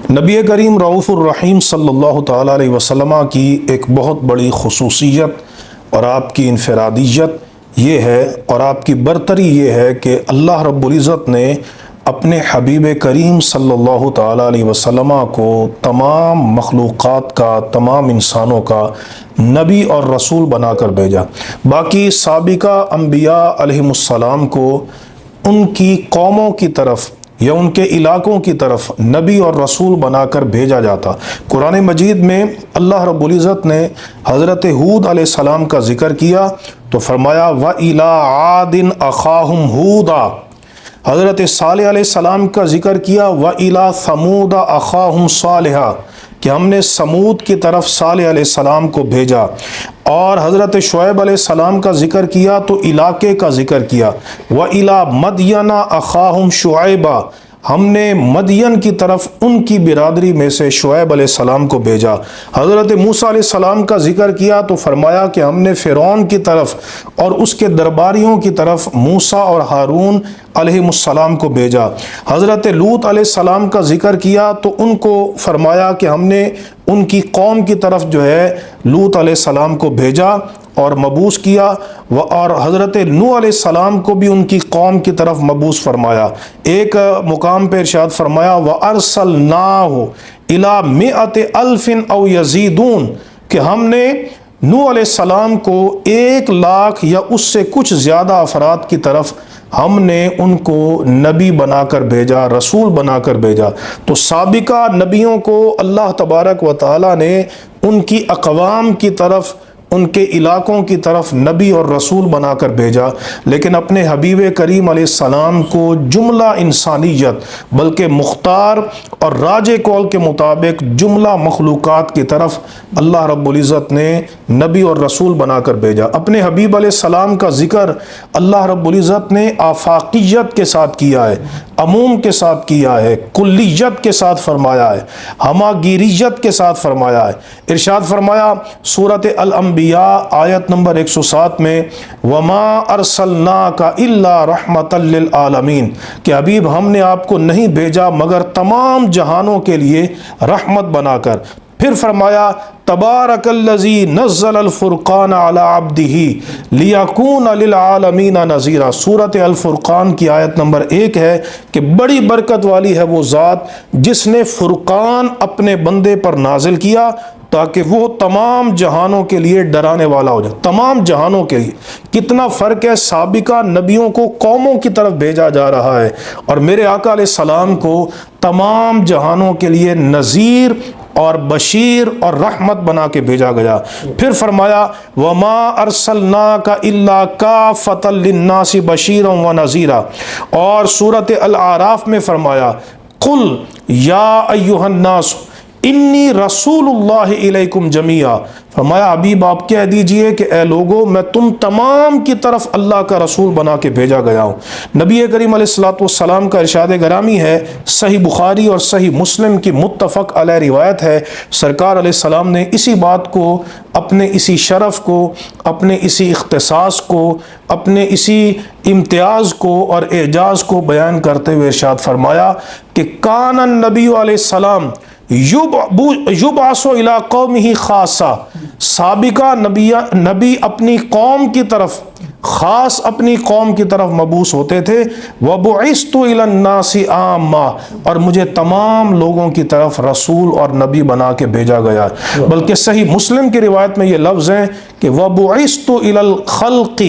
نبی کریم رؤوف الرحیم صلی اللہ تعالیٰ علیہ وسلم کی ایک بہت بڑی خصوصیت اور آپ کی انفرادیت یہ ہے اور آپ کی برتری یہ ہے کہ اللہ رب العزت نے اپنے حبیب کریم صلی اللہ تعالیٰ علیہ وسلم کو تمام مخلوقات کا، تمام انسانوں کا نبی اور رسول بنا کر بھیجا۔ باقی سابقہ انبیاء علیہم السلام کو ان کی قوموں کی طرف یا ان کے علاقوں کی طرف نبی اور رسول بنا کر بھیجا جاتا۔ قرآن مجید میں اللہ رب العزت نے حضرت ہود علیہ السلام کا ذکر کیا تو فرمایا وَإِلَىٰ عَادٍ أَخَاهُمْ هُودًا۔ حضرت صالح علیہ السلام کا ذکر کیا وَإِلَىٰ ثَمُودَ أَخَاهُمْ صَالِحًا، کہ ہم نے سمود کی طرف صالح علیہ السلام کو بھیجا۔ اور حضرت شعیب علیہ السلام کا ذکر کیا تو علاقے کا ذکر کیا وَإِلَىٰ مَدْيَنَ أَخَاهُمْ شُعَيْبًا، ہم نے مدین کی طرف ان کی برادری میں سے شعیب علیہ السلام کو بھیجا۔ حضرت موسیٰ علیہ السلام کا ذکر کیا تو فرمایا کہ ہم نے فرعون کی طرف اور اس کے درباریوں کی طرف موسیٰ اور ہارون علیہ السلام کو بھیجا۔ حضرت لوط علیہ السلام کا ذکر کیا تو ان کو فرمایا کہ ہم نے ان کی قوم کی طرف جو ہے لوط علیہ السلام کو بھیجا اور مبعوث کیا، اور حضرت نوح علیہ السلام کو بھی ان کی قوم کی طرف مبعوث فرمایا۔ ایک مقام پہ ارشاد فرمایا وَأَرْسَلْنَاهُ إِلَىٰ مِئَةِ أَلْفٍ أَوْ يَزِيدُونَ، کہ ہم نے نوح علیہ السلام کو 1,00,000 یا اس سے کچھ زیادہ افراد کی طرف ہم نے ان کو نبی بنا کر بھیجا، رسول بنا کر بھیجا۔ تو سابقہ نبیوں کو اللہ تبارک و تعالیٰ نے ان کی اقوام کی طرف، ان کے علاقوں کی طرف نبی اور رسول بنا کر بھیجا، لیکن اپنے حبیب کریم علیہ السلام کو جملہ انسانیت بلکہ مختار اور راج قول کے مطابق جملہ مخلوقات کی طرف اللہ رب العزت نے نبی اور رسول بنا کر بھیجا۔ اپنے حبیب علیہ السلام کا ذکر اللہ رب العزت نے آفاقیت کے ساتھ کیا ہے، عموم کے ساتھ کیا ہے، کلیت کے ساتھ فرمایا ہے، ہماگیریت کے ساتھ فرمایا ہے۔ ارشاد فرمایا سورۃ الانبیاء آیت نمبر 107 میں وَمَا أَرْسَلْنَاكَ إِلَّا رَحْمَةً لِلْعَالَمِينَ، کہ حبیب ہم نے آپ کو نہیں بھیجا مگر تمام جہانوں کے لیے رحمت بنا کر۔ پھر فرمایا تبارک الذی نزل الفرقان علی عبدہ لیکون للعالمین نذیرا۔ سورۃ الفرقان کی آیت نمبر 1 ہے کہ بڑی برکت والی ہے وہ ذات جس نے فرقان اپنے بندے پر نازل کیا تاکہ وہ تمام جہانوں کے لیے ڈرانے والا ہو جائے، تمام جہانوں کے لیے۔ کتنا فرق ہے، سابقہ نبیوں کو قوموں کی طرف بھیجا جا رہا ہے اور میرے آقا علیہ السلام کو تمام جہانوں کے لیے نذیر اور بشیر اور رحمت بنا کے بھیجا گیا۔ پھر فرمایا وَمَا أَرْسَلْنَاكَ إِلَّا كَافَّةً لِلنَّاسِ بَشِيرًا وَنَذِيرًا، اور سورۃ الاعراف میں فرمایا قُلْ يَا أَيُّهَا النَّاسُ انی رسول اللہ علیکم جمیعا۔ فرمایا حبیب آپ کہہ دیجئے کہ اے لوگو میں تم تمام کی طرف اللہ کا رسول بنا کے بھیجا گیا ہوں۔ نبی کریم علیہ السلام کا ارشاد گرامی ہے، صحیح بخاری اور صحیح مسلم کی متفق علیہ روایت ہے، سرکار علیہ السلام نے اسی بات کو، اپنے اسی شرف کو، اپنے اسی اختصاص کو، اپنے اسی امتیاز کو اور اعجاز کو بیان کرتے ہوئے ارشاد فرمایا کہ کان النبی علیہ السلام یبعث الی قومہ خاصہ، سابقہ نبی اپنی قوم کی طرف، خاص اپنی قوم کی طرف مبعوث ہوتے تھے، وبعثت الی الناس عامہ، اور مجھے تمام لوگوں کی طرف رسول اور نبی بنا کے بھیجا گیا۔ بلکہ صحیح مسلم کی روایت میں یہ لفظ ہیں کہ وبعثت الی الخلق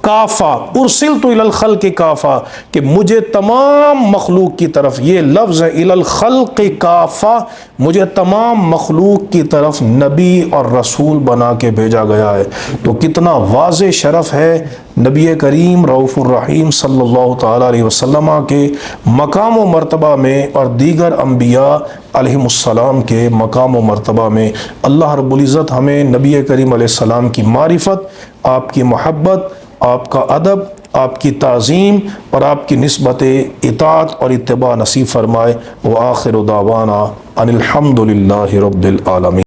کافہ، ارسلت الی الخلق کافہ، کہ مجھے تمام مخلوق کی طرف، یہ لفظ ہے الی الخلق کافہ، مجھے تمام مخلوق کی طرف نبی اور رسول بنا کے بھیجا گیا ہے۔ تو کتنا واضح شرف ہے نبی کریم رؤوف الرحیم صلی اللہ تعالیٰ علیہ وسلم کے مقام و مرتبہ میں اور دیگر انبیاء علیہم السلام کے مقام و مرتبہ میں۔ اللہ رب العزت ہمیں نبی کریم علیہ السلام کی معرفت، آپ کی محبت، آپ کا ادب، آپ کی تعظیم اور آپ کی نسبت اطاعت اور اتباع نصیب فرمائے۔ وآخر دعوانا ان الحمد للہ رب العالمین۔